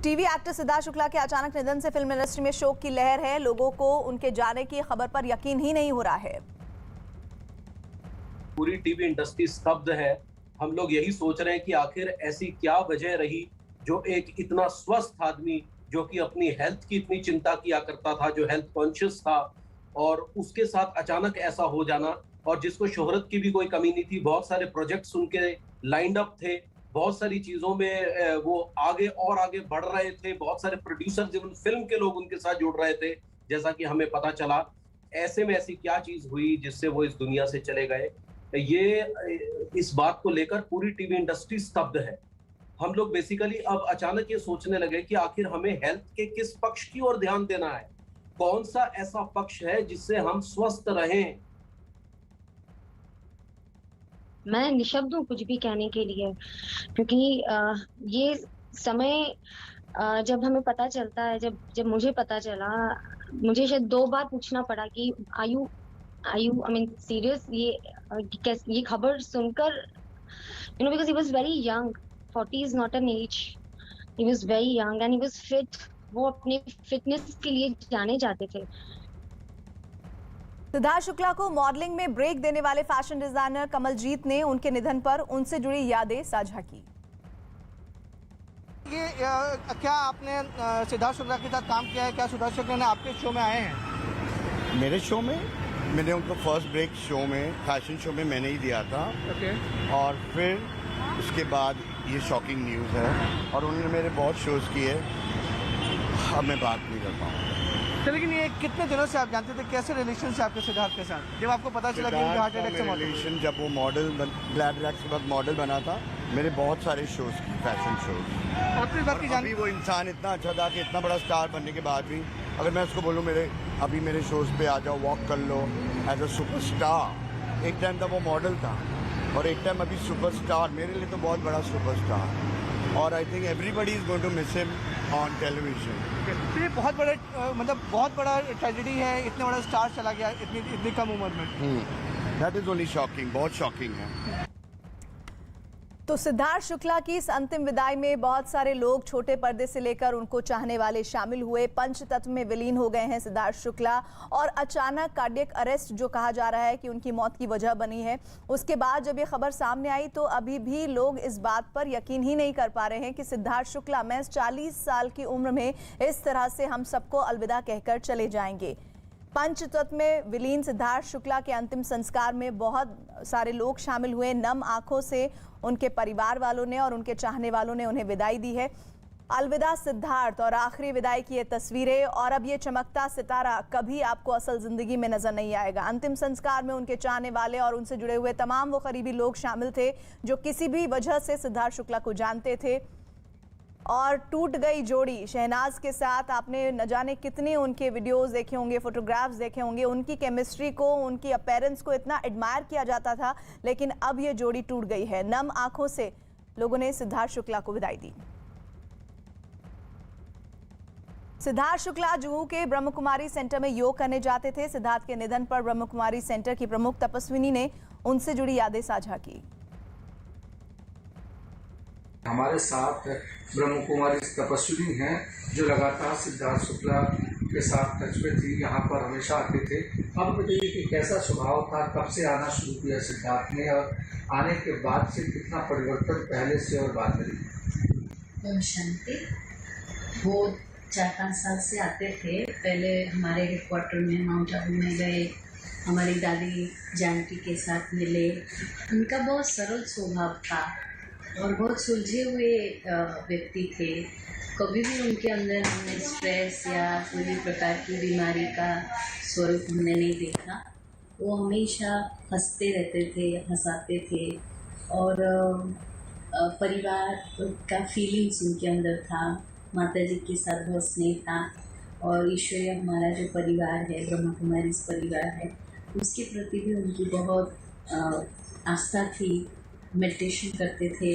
TV actor Siddharth Shukla के अचानक निधन से फिल्म इंडस्ट्री में शोक की लहर है। लोगों को उनके जाने की खबर पर यकीन ही नहीं हो रहा है। पूरी टीवी इंडस्ट्री स्तब्ध है। हम लोग यही सोच रहे हैं कि आखिर ऐसी क्या वजह रही जो एक इतना स्वस्थ आदमी, जो कि अपनी हेल्थ की इतनी चिंता किया करता था, जो हेल्थ कॉन्शियस था, और उसके साथ अचानक ऐसा हो जाना, और जिसको शोहरत की भी कोई कमी नहीं थी। बहुत सारे प्रोजेक्ट्स उनके लाइंड अप थे, बहुत सारी चीजों में वो आगे और आगे बढ़ रहे थे। बहुत सारे प्रोड्यूसर, इवन फिल्म के लोग उनके साथ जुड़ रहे थे, जैसा कि हमें पता चला। ऐसे में ऐसी क्या चीज हुई जिससे वो इस दुनिया से चले गए, ये इस बात को लेकर पूरी टीवी इंडस्ट्री स्तब्ध है। हम लोग बेसिकली अब अचानक ये सोचने लगे कि आखिर हमें हेल्थ के किस पक्ष की ओर ध्यान देना है, कौन सा ऐसा पक्ष है जिससे हम स्वस्थ रहें। मैं निशब्द हूँ कुछ भी कहने के लिए, क्योंकि ये समय जब हमें पता चलता है, जब जब मुझे पता चला, मुझे शायद 2 बार पूछना पड़ा कि आयु आयु आई मीन सीरियस, ये खबर सुनकर, because he was very young. 40 is not an age. He was very young and he was fit. वो अपने फिटनेस के लिए जाने जाते थे। सिद्धार्थ शुक्ला को मॉडलिंग में ब्रेक देने वाले फैशन डिजाइनर कमलजीत ने उनके निधन पर उनसे जुड़ी यादें साझा की। ये क्या आपने सिद्धार्थ शुक्ला के साथ काम किया है? क्या सिद्धार्थ शुक्ला ने आपके शो में आए हैं? मेरे शो में मैंने उनको फर्स्ट ब्रेक शो में, फैशन शो में मैंने ही दिया था। और फिर उसके बाद ये शॉकिंग न्यूज़ है, और उन्होंने मेरे बहुत शोज किए। अब मैं बात नहीं कर पाऊँगा। तो लेकिन ये कितने दिनों से आप जानते थे? कैसे रिलेशन से आपके सिद्धार्थ के साथ, जब आपको पता चला कि उनके हार्ट अटैक से मौत हो गई? जब वो मॉडल ब्लैड रैक्स के बाद मॉडल बना था, मेरे बहुत सारे शोज की, फैशन शोज। आपकी बात की जानी, वो इंसान इतना अच्छा था कि इतना बड़ा स्टार बनने के बाद भी अगर मैं उसको बोलूँ अभी मेरे शोज पे आ जाओ, वॉक कर लो एज अ सुपरस्टार। एक टाइम था वो मॉडल था, और एक टाइम अभी सुपरस्टार। मेरे लिए तो बहुत बड़ा सुपरस्टार, और I think everybody is going to miss him on television. तो ये बहुत बड़ा बहुत बड़ा ट्रेजेडी है। इतना बड़ा स्टार चला गया इतनी कम उम्र में। दैट इज ओनली शॉकिंग, बहुत शॉकिंग है। तो सिद्धार्थ शुक्ला की इस अंतिम विदाई में बहुत सारे लोग, छोटे पर्दे से लेकर उनको चाहने वाले शामिल हुए। पंचतत्व में विलीन हो गए हैं सिद्धार्थ शुक्ला, और अचानक कार्डियक अरेस्ट जो कहा जा रहा है कि उनकी मौत की वजह बनी है, उसके बाद जब ये खबर सामने आई तो अभी भी लोग इस बात पर यकीन ही नहीं कर पा रहे हैं कि सिद्धार्थ शुक्ला महज 40 साल की उम्र में इस तरह से हम सबको अलविदा कहकर चले जाएंगे। पंचतत्व में विलीन सिद्धार्थ शुक्ला के अंतिम संस्कार में बहुत सारे लोग शामिल हुए। नम आंखों से उनके परिवार वालों ने और उनके चाहने वालों ने उन्हें विदाई दी है। अलविदा सिद्धार्थ और आखिरी विदाई की ये तस्वीरें, और अब ये चमकता सितारा कभी आपको असल जिंदगी में नजर नहीं आएगा। अंतिम संस्कार में उनके चाहने वाले और उनसे जुड़े हुए तमाम वो करीबी लोग शामिल थे जो किसी भी वजह से सिद्धार्थ शुक्ला को जानते थे। और टूट गई जोड़ी शहनाज के साथ, आपने न जाने कितने उनके वीडियोस देखे होंगे, फोटोग्राफ्स देखे होंगे। उनकी केमिस्ट्री को, उनकी अपीयरेंस को इतना एडमायर किया जाता था, लेकिन अब ये जोड़ी टूट गई है। नम आंखों से लोगों ने सिद्धार्थ शुक्ला को विदाई दी। सिद्धार्थ शुक्ला जुहू के ब्रह्म कुमारी सेंटर में योग करने जाते थे। सिद्धार्थ के निधन पर ब्रह्म कुमारी सेंटर की प्रमुख तपस्विनी ने उनसे जुड़ी यादें साझा की। हमारे साथ ब्रह्म कुमारी तपस्विनी हैं, जो लगातार सिद्धार्थ शुक्ला के साथ टच में थी, यहाँ पर हमेशा आते थे। अब बताइए कि कैसा स्वभाव था, कब से आना शुरू किया सिद्धार्थ ने, और आने के बाद से कितना परिवर्तन पहले से और बाद में? शांति, वो 4-5 साल से आते थे। पहले हमारे हेडक्वार्टर में माउंट आबू में गए, हमारी दादी जानकी के साथ मिले। उनका बहुत सरल स्वभाव था और बहुत सुलझे हुए व्यक्ति थे। कभी भी उनके अंदर हमने स्ट्रेस या कोई भी प्रकार की बीमारी का स्वरूप हमने नहीं देखा। वो हमेशा हंसते रहते थे, हंसाते थे, और परिवार का फीलिंग्स उनके अंदर था। माता जी के साथ बहुत स्नेह था, और ईश्वरीय हमारा जो परिवार है, ब्रह्म कुमारी परिवार है, उसके प्रति भी उनकी बहुत आस्था थी। मेडिटेशन करते थे।